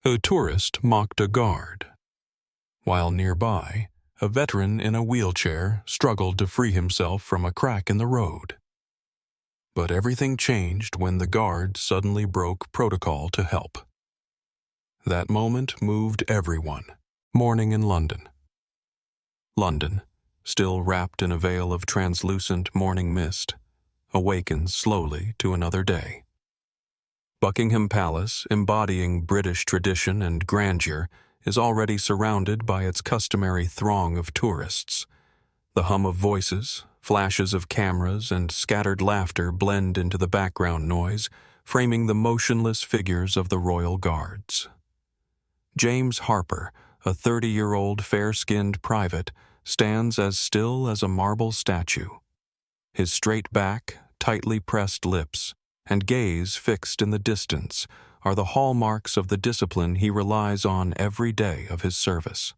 A tourist mocked a guard, while nearby, a veteran in a wheelchair struggled to free himself from a crack in the road. But everything changed when the guard suddenly broke protocol to help. That moment moved everyone. Morning in London. London, still wrapped in a veil of translucent morning mist, awakens slowly to another day. Buckingham Palace, embodying British tradition and grandeur, is already surrounded by its customary throng of tourists. The hum of voices, flashes of cameras, and scattered laughter blend into the background noise, framing the motionless figures of the royal guards. James Harper, a 30-year-old fair-skinned private, stands as still as a marble statue. His straight back, tightly pressed lips, and gaze fixed in the distance are the hallmarks of the discipline he relies on every day of his service.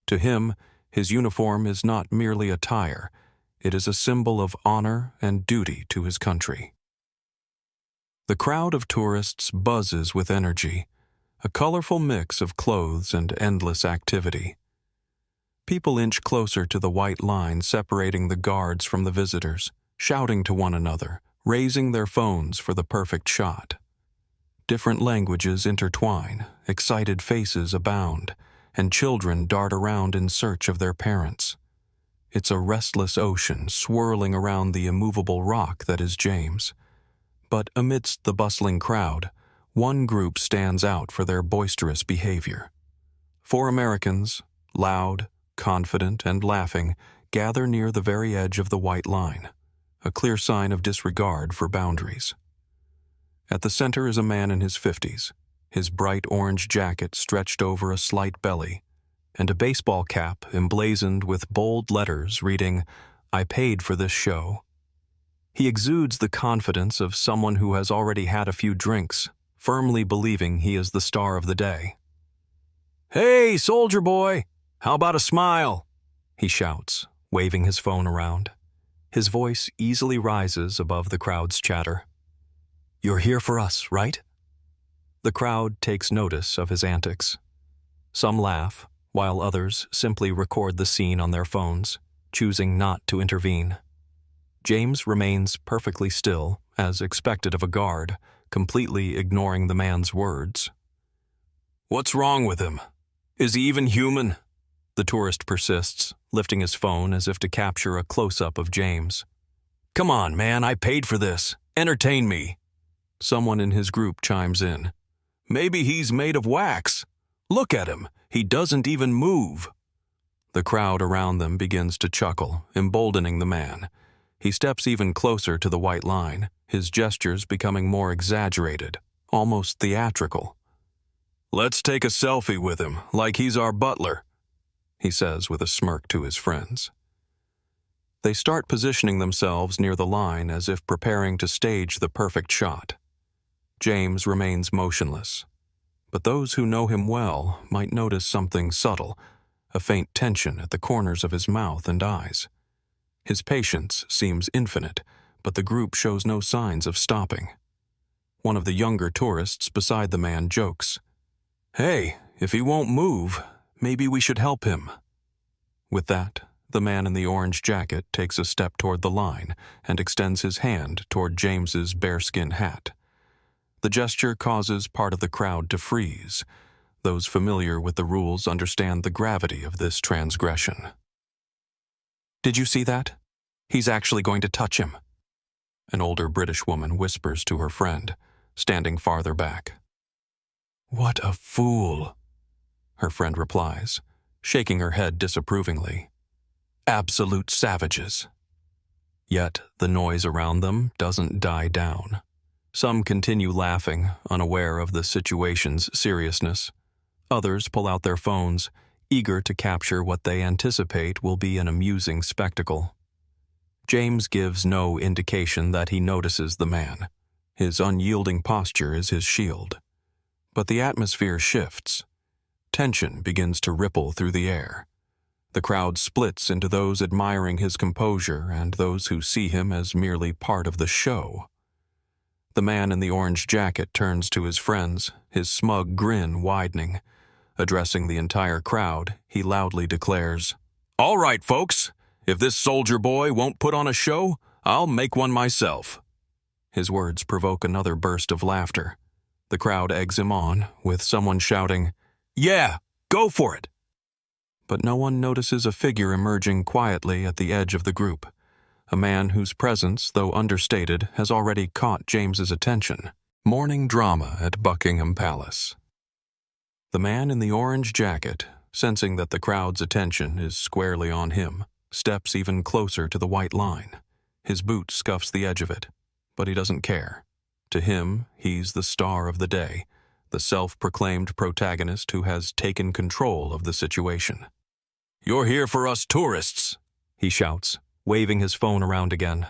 To him, his uniform is not merely attire, it is a symbol of honor and duty to his country. The crowd of tourists buzzes with energy, a colorful mix of clothes and endless activity. People inch closer to the white line separating the guards from the visitors, shouting to one another, raising their phones for the perfect shot. Different languages intertwine, excited faces abound, and children dart around in search of their parents. It's a restless ocean swirling around the immovable rock that is James. But amidst the bustling crowd, one group stands out for their boisterous behavior. 4 Americans, loud, confident, and laughing, gather near the very edge of the white line, a clear sign of disregard for boundaries. At the center is a man in his 50s, his bright orange jacket stretched over a slight belly, and a baseball cap emblazoned with bold letters reading, "I paid for this show." He exudes the confidence of someone who has already had a few drinks, firmly believing he is the star of the day. "Hey, soldier boy, how about a smile?" he shouts, waving his phone around. His voice easily rises above the crowd's chatter. "You're here for us, right?" The crowd takes notice of his antics. Some laugh, while others simply record the scene on their phones, choosing not to intervene. James remains perfectly still, as expected of a guard, completely ignoring the man's words. "What's wrong with him? Is he even human?" The tourist persists, lifting his phone as if to capture a close-up of James. "Come on, man, I paid for this. Entertain me." Someone in his group chimes in. "Maybe he's made of wax. Look at him. He doesn't even move." The crowd around them begins to chuckle, emboldening the man. He steps even closer to the white line, his gestures becoming more exaggerated, almost theatrical. "Let's take a selfie with him, like he's our butler," he says with a smirk to his friends. They start positioning themselves near the line as if preparing to stage the perfect shot. James remains motionless, but those who know him well might notice something subtle, a faint tension at the corners of his mouth and eyes. His patience seems infinite, but the group shows no signs of stopping. One of the younger tourists beside the man jokes, "Hey, if he won't move, maybe we should help him." With that, the man in the orange jacket takes a step toward the line and extends his hand toward James's bearskin hat. The gesture causes part of the crowd to freeze. Those familiar with the rules understand the gravity of this transgression. "Did you see that? He's actually going to touch him," an older British woman whispers to her friend, standing farther back. "What a fool," her friend replies, shaking her head disapprovingly. "Absolute savages." Yet the noise around them doesn't die down. Some continue laughing, unaware of the situation's seriousness. Others pull out their phones, eager to capture what they anticipate will be an amusing spectacle. James gives no indication that he notices the man. His unyielding posture is his shield. But the atmosphere shifts. Tension begins to ripple through the air. The crowd splits into those admiring his composure and those who see him as merely part of the show. The man in the orange jacket turns to his friends, his smug grin widening. Addressing the entire crowd, he loudly declares, "All right, folks, if this soldier boy won't put on a show, I'll make one myself." His words provoke another burst of laughter. The crowd eggs him on, with someone shouting, "Yeah, go for it!" But no one notices a figure emerging quietly at the edge of the group, a man whose presence, though understated, has already caught James's attention. Morning drama at Buckingham Palace. The man in the orange jacket, sensing that the crowd's attention is squarely on him, steps even closer to the white line. His boot scuffs the edge of it, but he doesn't care. To him, he's the star of the day, the self-proclaimed protagonist who has taken control of the situation. "You're here for us tourists," he shouts, waving his phone around again.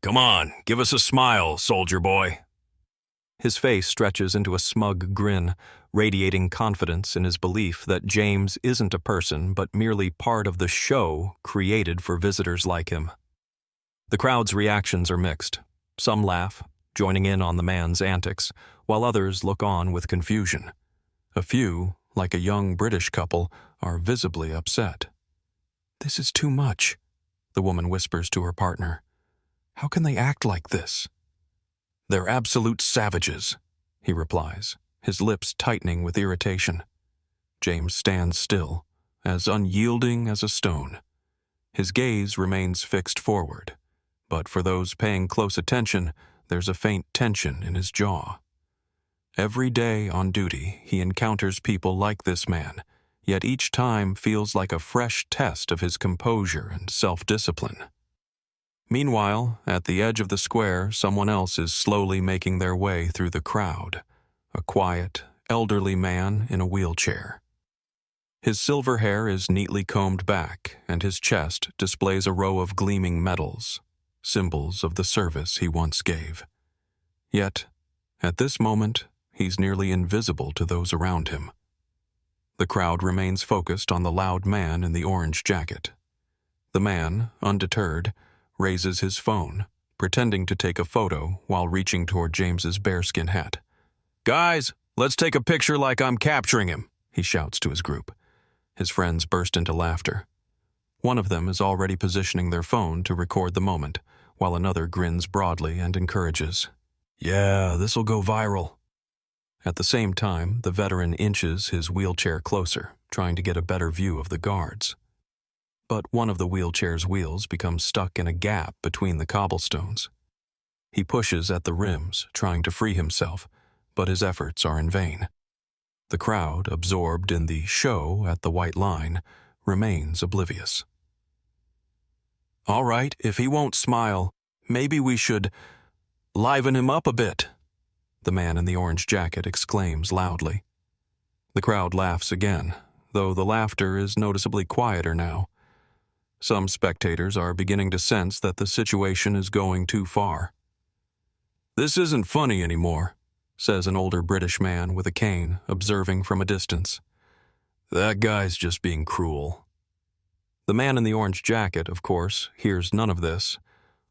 "Come on, give us a smile, soldier boy." His face stretches into a smug grin, radiating confidence in his belief that James isn't a person but merely part of the show created for visitors like him. The crowd's reactions are mixed. Some laugh, joining in on the man's antics, while others look on with confusion. A few, like a young British couple, are visibly upset. "This is too much," the woman whispers to her partner. "How can they act like this?" "They're absolute savages," he replies, his lips tightening with irritation. James stands still, as unyielding as a stone. His gaze remains fixed forward, but for those paying close attention, there's a faint tension in his jaw. Every day on duty, he encounters people like this man, yet each time feels like a fresh test of his composure and self-discipline. Meanwhile, at the edge of the square, someone else is slowly making their way through the crowd, a quiet, elderly man in a wheelchair. His silver hair is neatly combed back, and his chest displays a row of gleaming medals, symbols of the service he once gave. Yet, at this moment, he's nearly invisible to those around him. The crowd remains focused on the loud man in the orange jacket. The man, undeterred, raises his phone, pretending to take a photo while reaching toward James's bearskin hat. "Guys, let's take a picture like I'm capturing him," he shouts to his group. His friends burst into laughter. One of them is already positioning their phone to record the moment, while another grins broadly and encourages, "Yeah, this'll go viral." At the same time, the veteran inches his wheelchair closer, trying to get a better view of the guards. But one of the wheelchair's wheels becomes stuck in a gap between the cobblestones. He pushes at the rims, trying to free himself, but his efforts are in vain. The crowd, absorbed in the show at the white line, remains oblivious. "All right, if he won't smile, maybe we should liven him up a bit," the man in the orange jacket exclaims loudly. The crowd laughs again, though the laughter is noticeably quieter now. Some spectators are beginning to sense that the situation is going too far. "This isn't funny anymore," says an older British man with a cane, observing from a distance. "That guy's just being cruel." The man in the orange jacket, of course, hears none of this.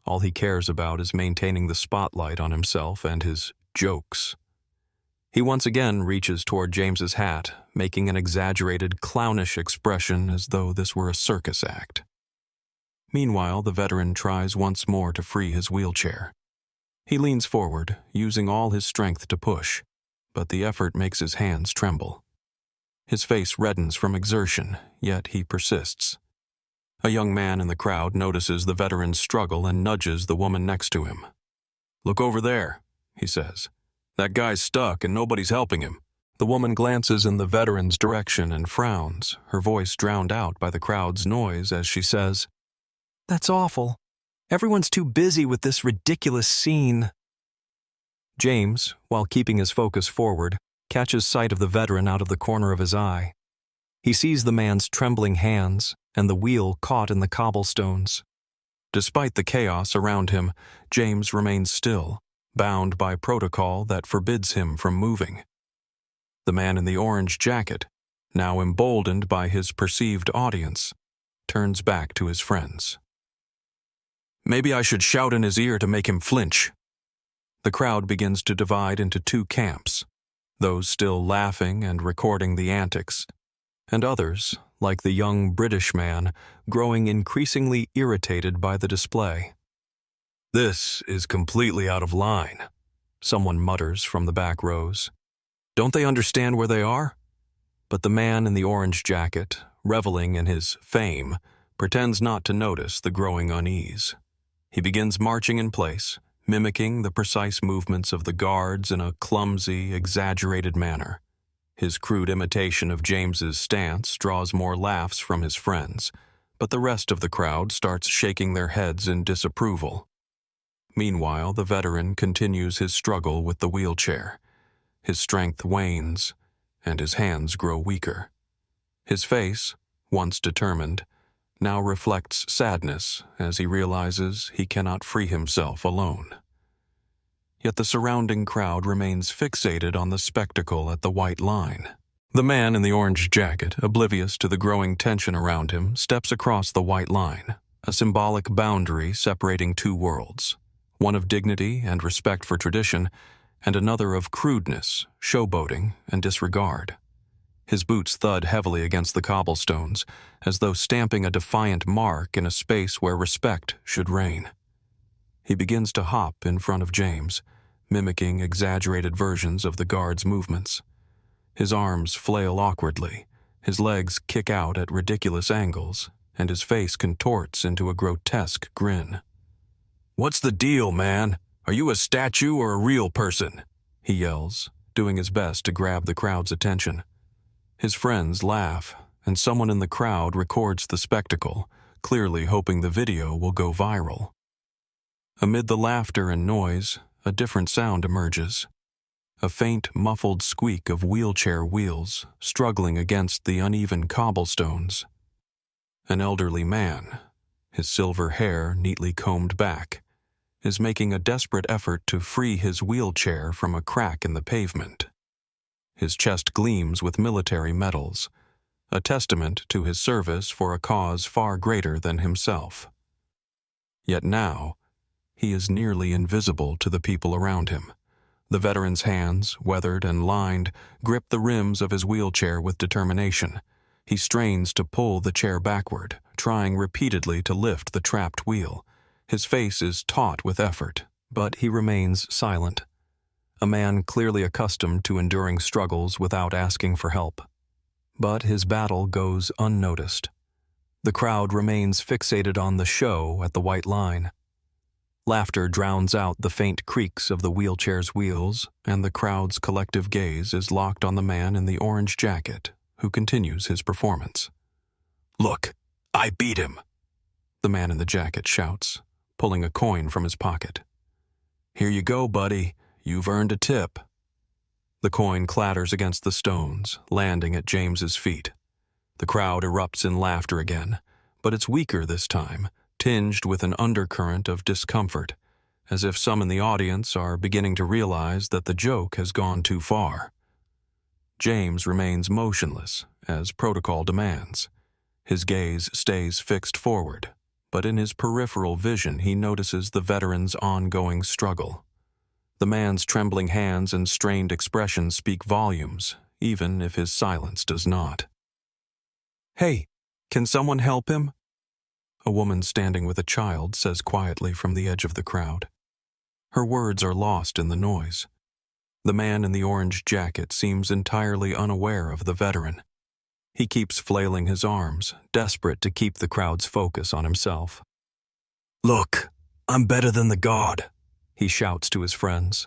All he cares about is maintaining the spotlight on himself and his jokes. He once again reaches toward James's hat, making an exaggerated, clownish expression as though this were a circus act. Meanwhile, the veteran tries once more to free his wheelchair. He leans forward, using all his strength to push, but the effort makes his hands tremble. His face reddens from exertion, yet he persists. A young man in the crowd notices the veteran's struggle and nudges the woman next to him. "Look over there," he says. "That guy's stuck and nobody's helping him." The woman glances in the veteran's direction and frowns, her voice drowned out by the crowd's noise as she says, "That's awful. Everyone's too busy with this ridiculous scene." James, while keeping his focus forward, catches sight of the veteran out of the corner of his eye. He sees the man's trembling hands and the wheel caught in the cobblestones. Despite the chaos around him, James remains still, bound by protocol that forbids him from moving. The man in the orange jacket, now emboldened by his perceived audience, turns back to his friends. "Maybe I should shout in his ear to make him flinch." The crowd begins to divide into two camps, those still laughing and recording the antics, and others, like the young British man, growing increasingly irritated by the display. "This is completely out of line," someone mutters from the back rows. "Don't they understand where they are?" But the man in the orange jacket, reveling in his fame, pretends not to notice the growing unease. He begins marching in place, mimicking the precise movements of the guards in a clumsy, exaggerated manner. His crude imitation of James's stance draws more laughs from his friends, but the rest of the crowd starts shaking their heads in disapproval. Meanwhile, the veteran continues his struggle with the wheelchair. His strength wanes, and his hands grow weaker. His face, once determined, now reflects sadness as he realizes he cannot free himself alone. Yet the surrounding crowd remains fixated on the spectacle at the white line. The man in the orange jacket, oblivious to the growing tension around him, steps across the white line, a symbolic boundary separating two worlds, one of dignity and respect for tradition, and another of crudeness, showboating, and disregard. His boots thud heavily against the cobblestones, as though stamping a defiant mark in a space where respect should reign. He begins to hop in front of James, mimicking exaggerated versions of the guard's movements. His arms flail awkwardly, his legs kick out at ridiculous angles, and his face contorts into a grotesque grin. "What's the deal, man? Are you a statue or a real person?" he yells, doing his best to grab the crowd's attention. His friends laugh, and someone in the crowd records the spectacle, clearly hoping the video will go viral. Amid the laughter and noise, a different sound emerges. A faint, muffled squeak of wheelchair wheels struggling against the uneven cobblestones. An elderly man, his silver hair neatly combed back, is making a desperate effort to free his wheelchair from a crack in the pavement. His chest gleams with military medals, a testament to his service for a cause far greater than himself. Yet now, he is nearly invisible to the people around him. The veteran's hands, weathered and lined, grip the rims of his wheelchair with determination. He strains to pull the chair backward, trying repeatedly to lift the trapped wheel. His face is taut with effort, but he remains silent. A man clearly accustomed to enduring struggles without asking for help. But his battle goes unnoticed. The crowd remains fixated on the show at the white line. Laughter drowns out the faint creaks of the wheelchair's wheels, and the crowd's collective gaze is locked on the man in the orange jacket, who continues his performance. "Look, I beat him," the man in the jacket shouts, pulling a coin from his pocket. "Here you go, buddy. You've earned a tip." The coin clatters against the stones, landing at James's feet. The crowd erupts in laughter again, but it's weaker this time, tinged with an undercurrent of discomfort, as if some in the audience are beginning to realize that the joke has gone too far. James remains motionless, as protocol demands. His gaze stays fixed forward, but in his peripheral vision he notices the veteran's ongoing struggle. The man's trembling hands and strained expression speak volumes, even if his silence does not. "Hey, can someone help him?" A woman standing with a child says quietly from the edge of the crowd. Her words are lost in the noise. The man in the orange jacket seems entirely unaware of the veteran. He keeps flailing his arms, desperate to keep the crowd's focus on himself. "Look, I'm better than the god," he shouts to his friends.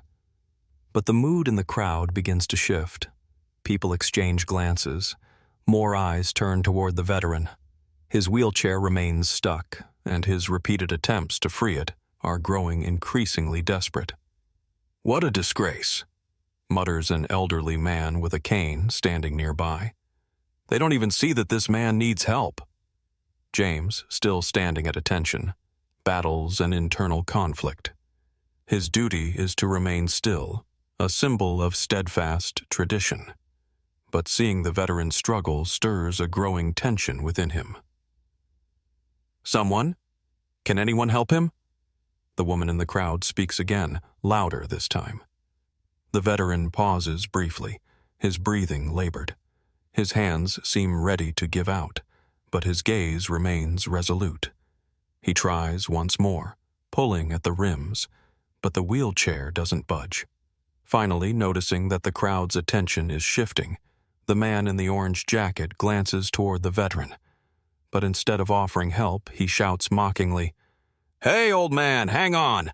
But the mood in the crowd begins to shift. People exchange glances. More eyes turn toward the veteran. His wheelchair remains stuck, and his repeated attempts to free it are growing increasingly desperate. "What a disgrace," mutters an elderly man with a cane standing nearby. "They don't even see that this man needs help." James, still standing at attention, battles an internal conflict. His duty is to remain still, a symbol of steadfast tradition. But seeing the veteran's struggle stirs a growing tension within him. "Someone? Can anyone help him?" The woman in the crowd speaks again, louder this time. The veteran pauses briefly, his breathing labored. His hands seem ready to give out, but his gaze remains resolute. He tries once more, pulling at the rims, but the wheelchair doesn't budge. Finally, noticing that the crowd's attention is shifting, the man in the orange jacket glances toward the veteran. But instead of offering help, he shouts mockingly, "Hey, old man, hang on!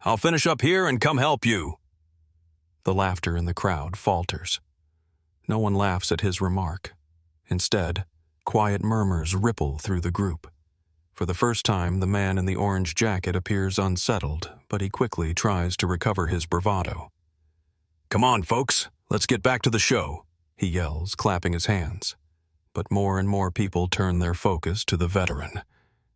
I'll finish up here and come help you." The laughter in the crowd falters. No one laughs at his remark. Instead, quiet murmurs ripple through the group. For the first time, the man in the orange jacket appears unsettled, but he quickly tries to recover his bravado. "Come on, folks, let's get back to the show," he yells, clapping his hands. But more and more people turn their focus to the veteran.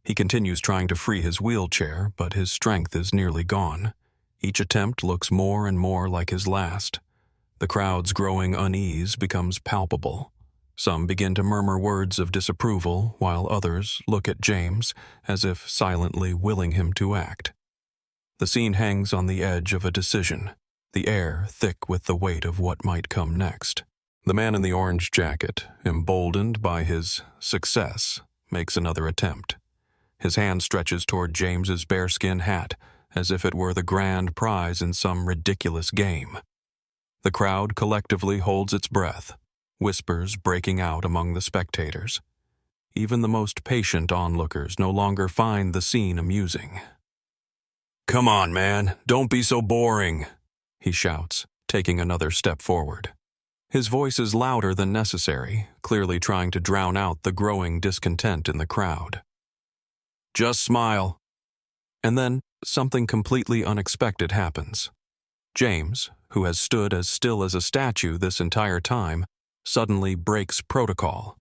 He continues trying to free his wheelchair, but his strength is nearly gone. Each attempt looks more and more like his last. The crowd's growing unease becomes palpable. Some begin to murmur words of disapproval, while others look at James as if silently willing him to act. The scene hangs on the edge of a decision, the air thick with the weight of what might come next. The man in the orange jacket, emboldened by his success, makes another attempt. His hand stretches toward James's bearskin hat, as if it were the grand prize in some ridiculous game. The crowd collectively holds its breath, whispers breaking out among the spectators. Even the most patient onlookers no longer find the scene amusing. "Come on, man, don't be so boring," he shouts, taking another step forward. His voice is louder than necessary, clearly trying to drown out the growing discontent in the crowd. "Just smile." And then something completely unexpected happens. James, who has stood as still as a statue this entire time, suddenly breaks protocol.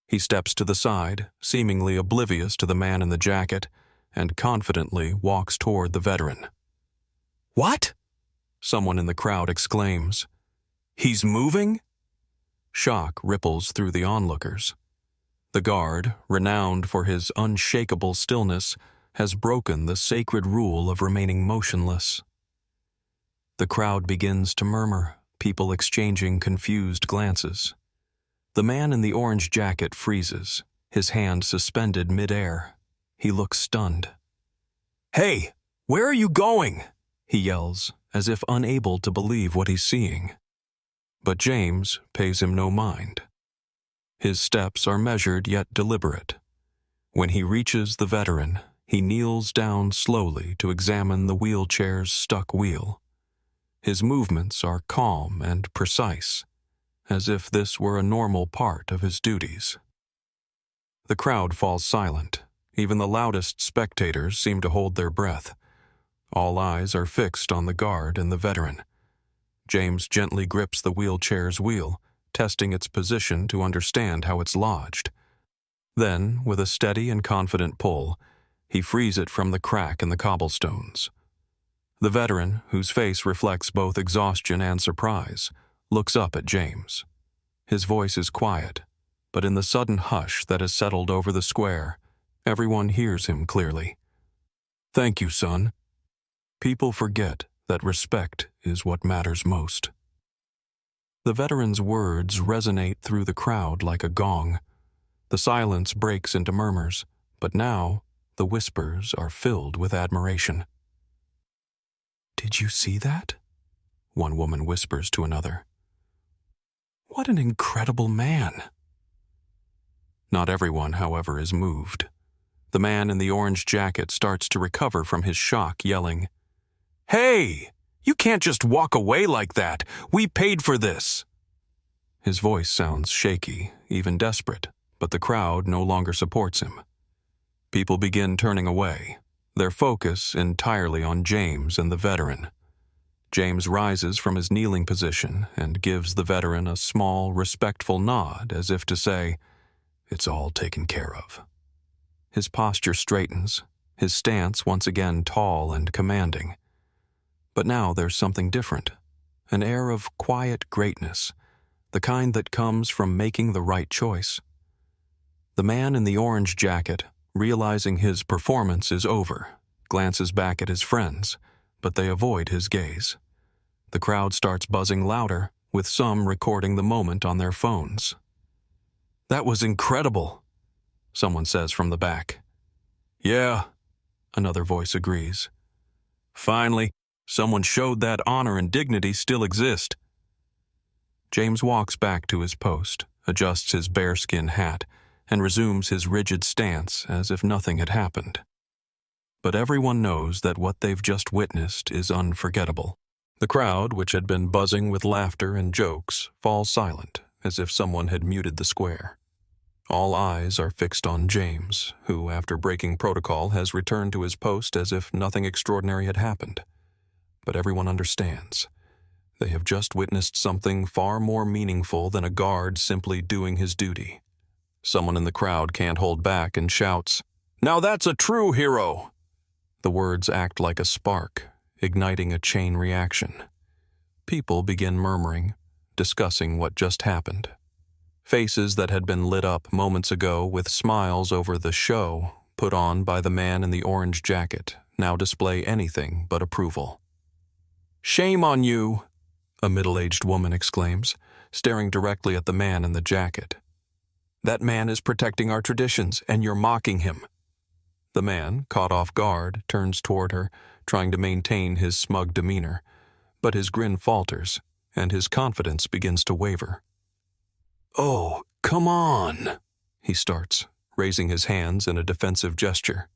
He steps to the side, seemingly oblivious to the man in the jacket, and confidently walks toward the veteran. "What?" someone in the crowd exclaims. "He's moving?" Shock ripples through the onlookers. The guard, renowned for his unshakable stillness, has broken the sacred rule of remaining motionless. The crowd begins to murmur, people exchanging confused glances. The man in the orange jacket freezes, his hand suspended midair. He looks stunned. "Hey, where are you going?" he yells, as if unable to believe what he's seeing. But James pays him no mind. His steps are measured yet deliberate. When he reaches the veteran, he kneels down slowly to examine the wheelchair's stuck wheel. His movements are calm and precise, as if this were a normal part of his duties. The crowd falls silent. Even the loudest spectators seem to hold their breath. All eyes are fixed on the guard and the veteran. James gently grips the wheelchair's wheel, testing its position to understand how it's lodged. Then, with a steady and confident pull, he frees it from the crack in the cobblestones. The veteran, whose face reflects both exhaustion and surprise, looks up at James. His voice is quiet, but in the sudden hush that has settled over the square, everyone hears him clearly. "Thank you, son." People forget that respect is what matters most. The veteran's words resonate through the crowd like a gong. The silence breaks into murmurs, but now the whispers are filled with admiration. "Did you see that?" one woman whispers to another. "What an incredible man." Not everyone, however, is moved. The man in the orange jacket starts to recover from his shock, yelling, "Hey! You can't just walk away like that! We paid for this!" His voice sounds shaky, even desperate, but the crowd no longer supports him. People begin turning away, their focus entirely on James and the veteran. James rises from his kneeling position and gives the veteran a small, respectful nod as if to say, "It's all taken care of." His posture straightens, his stance once again tall and commanding. But now there's something different, an air of quiet greatness, the kind that comes from making the right choice. The man in the orange jacket, realizing his performance is over, glances back at his friends, but they avoid his gaze. The crowd starts buzzing louder, with some recording the moment on their phones. "That was incredible," someone says from the back. "Yeah," another voice agrees. "Finally, someone showed that honor and dignity still exist." James walks back to his post, adjusts his bearskin hat, and resumes his rigid stance as if nothing had happened. But everyone knows that what they've just witnessed is unforgettable. The crowd, which had been buzzing with laughter and jokes, falls silent, as if someone had muted the square. All eyes are fixed on James, who, after breaking protocol, has returned to his post as if nothing extraordinary had happened. But everyone understands. They have just witnessed something far more meaningful than a guard simply doing his duty. Someone in the crowd can't hold back and shouts, "Now that's a true hero!" The words act like a spark, igniting a chain reaction. People begin murmuring, discussing what just happened. Faces that had been lit up moments ago with smiles over the show put on by the man in the orange jacket now display anything but approval. "Shame on you," a middle-aged woman exclaims, staring directly at the man in the jacket. "That man is protecting our traditions, and you're mocking him." The man, caught off guard, turns toward her, trying to maintain his smug demeanor, but his grin falters, and his confidence begins to waver. "Oh, come on," he starts, raising his hands in a defensive gesture.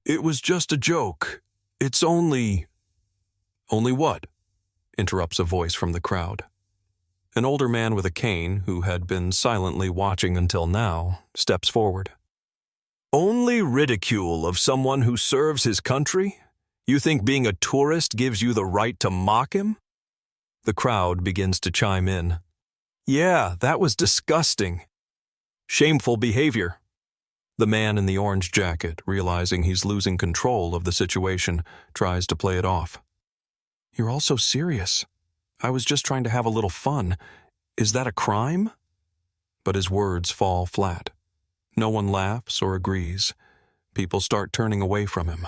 "It was just a joke. It's only—" "Only what?" interrupts a voice from the crowd. An older man with a cane, who had been silently watching until now, steps forward. "Only ridicule of someone who serves his country? You think being a tourist gives you the right to mock him?" The crowd begins to chime in. "Yeah, that was disgusting. Shameful behavior." The man in the orange jacket, realizing he's losing control of the situation, tries to play it off. "You're all so serious. I was just trying to have a little fun. Is that a crime?" But his words fall flat. No one laughs or agrees. People start turning away from him,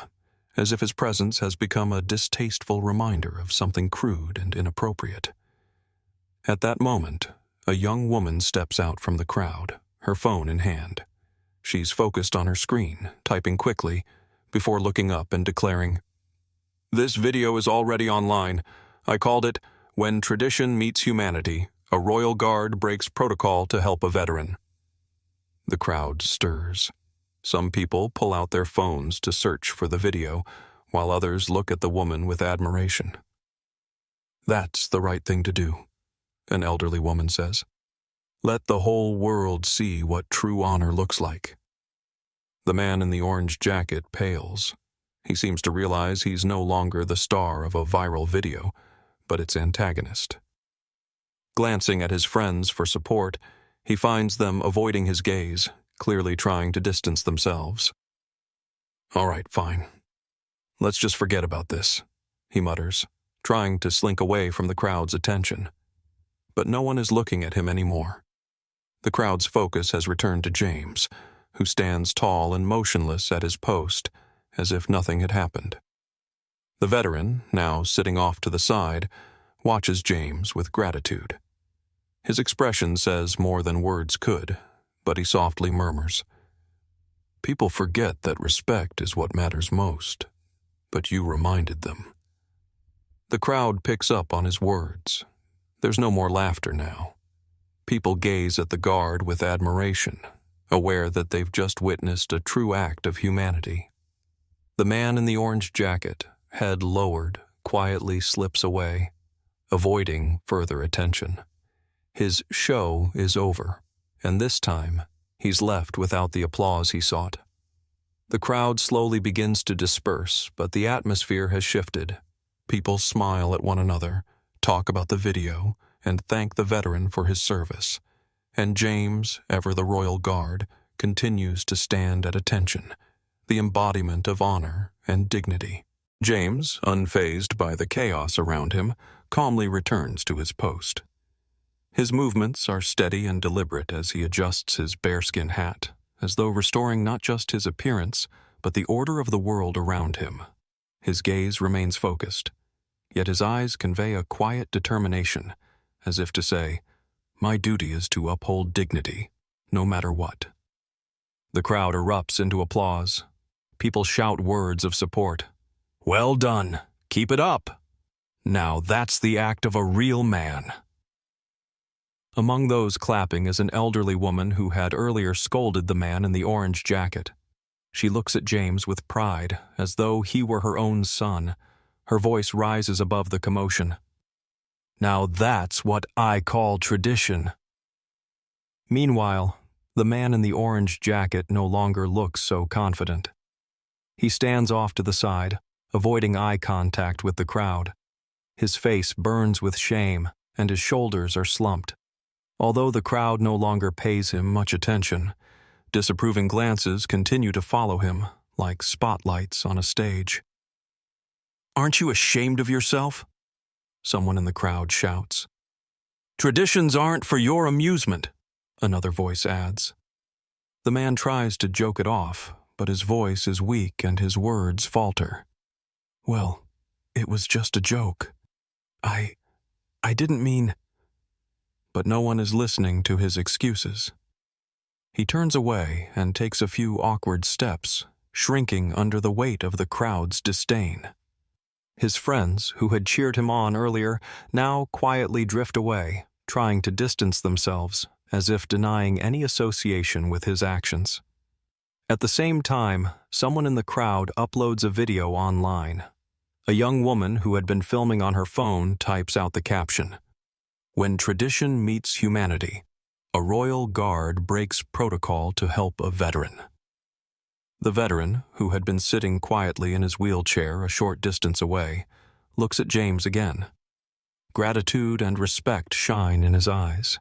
as if his presence has become a distasteful reminder of something crude and inappropriate. At that moment, a young woman steps out from the crowd, her phone in hand. She's focused on her screen, typing quickly, before looking up and declaring, "This video is already online. I called it, 'When Tradition Meets Humanity, a Royal Guard Breaks Protocol to Help a Veteran.'" The crowd stirs. Some people pull out their phones to search for the video, while others look at the woman with admiration. "That's the right thing to do," an elderly woman says. "Let the whole world see what true honor looks like." The man in the orange jacket pales. He seems to realize he's no longer the star of a viral video, but its antagonist. Glancing at his friends for support, he finds them avoiding his gaze, clearly trying to distance themselves. "All right, fine. Let's just forget about this," he mutters, trying to slink away from the crowd's attention. But no one is looking at him anymore. The crowd's focus has returned to James, who stands tall and motionless at his post, as if nothing had happened. The veteran, now sitting off to the side, watches James with gratitude. His expression says more than words could, but he softly murmurs, "People forget that respect is what matters most, but you reminded them." The crowd picks up on his words. There's no more laughter now. People gaze at the guard with admiration, aware that they've just witnessed a true act of humanity. The man in the orange jacket, head lowered, quietly slips away, avoiding further attention. His show is over, and this time, he's left without the applause he sought. The crowd slowly begins to disperse, but the atmosphere has shifted. People smile at one another, talk about the video, and thank the veteran for his service. And James, ever the Royal Guard, continues to stand at attention, the embodiment of honor and dignity. James, unfazed by the chaos around him, calmly returns to his post. His movements are steady and deliberate as he adjusts his bearskin hat, as though restoring not just his appearance, but the order of the world around him. His gaze remains focused, yet his eyes convey a quiet determination, as if to say, "My duty is to uphold dignity, no matter what." The crowd erupts into applause. People shout words of support. "Well done! Keep it up! Now that's the act of a real man." Among those clapping is an elderly woman who had earlier scolded the man in the orange jacket. She looks at James with pride, as though he were her own son. Her voice rises above the commotion. "Now that's what I call tradition." Meanwhile, the man in the orange jacket no longer looks so confident. He stands off to the side, avoiding eye contact with the crowd. His face burns with shame, and his shoulders are slumped. Although the crowd no longer pays him much attention, disapproving glances continue to follow him, like spotlights on a stage. "Aren't you ashamed of yourself?" someone in the crowd shouts. "Traditions aren't for your amusement," another voice adds. The man tries to joke it off, but his voice is weak and his words falter. "Well, it was just a joke. I didn't mean—" But no one is listening to his excuses. He turns away and takes a few awkward steps, shrinking under the weight of the crowd's disdain. His friends, who had cheered him on earlier, now quietly drift away, trying to distance themselves, as if denying any association with his actions. At the same time, someone in the crowd uploads a video online. A young woman who had been filming on her phone types out the caption, "When tradition meets humanity, a royal guard breaks protocol to help a veteran." The veteran, who had been sitting quietly in his wheelchair a short distance away, looks at James again. Gratitude and respect shine in his eyes.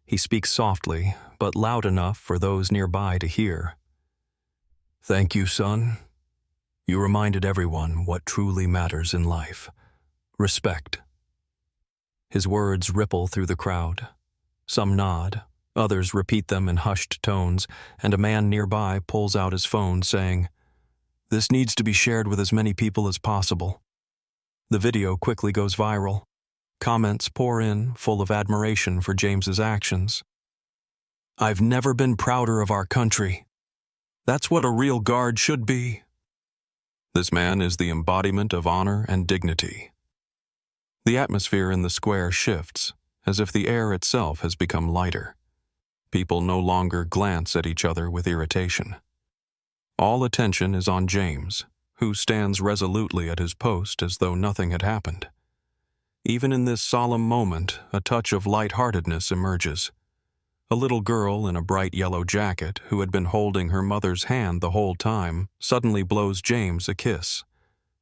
He speaks softly, but loud enough for those nearby to hear. "Thank you, son. You reminded everyone what truly matters in life. Respect." His words ripple through the crowd. Some nod, others repeat them in hushed tones, and a man nearby pulls out his phone saying, "This needs to be shared with as many people as possible." The video quickly goes viral. Comments pour in, full of admiration for James's actions. "I've never been prouder of our country. That's what a real guard should be." This man is the embodiment of honor and dignity. The atmosphere in the square shifts, as if the air itself has become lighter. People no longer glance at each other with irritation. All attention is on James, who stands resolutely at his post as though nothing had happened. Even in this solemn moment, a touch of lightheartedness emerges. A little girl in a bright yellow jacket, who had been holding her mother's hand the whole time, suddenly blows James a kiss.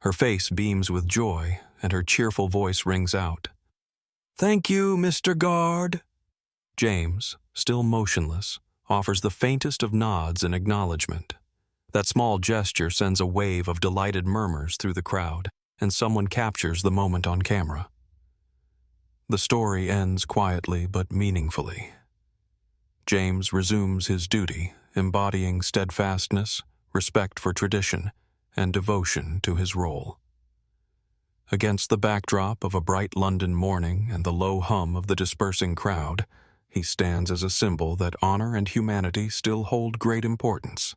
Her face beams with joy, and her cheerful voice rings out, "Thank you, Mr. Guard." James, still motionless, offers the faintest of nods in acknowledgement. That small gesture sends a wave of delighted murmurs through the crowd, and someone captures the moment on camera. The story ends quietly but meaningfully. James resumes his duty, embodying steadfastness, respect for tradition, and devotion to his role. Against the backdrop of a bright London morning and the low hum of the dispersing crowd, he stands as a symbol that honor and humanity still hold great importance.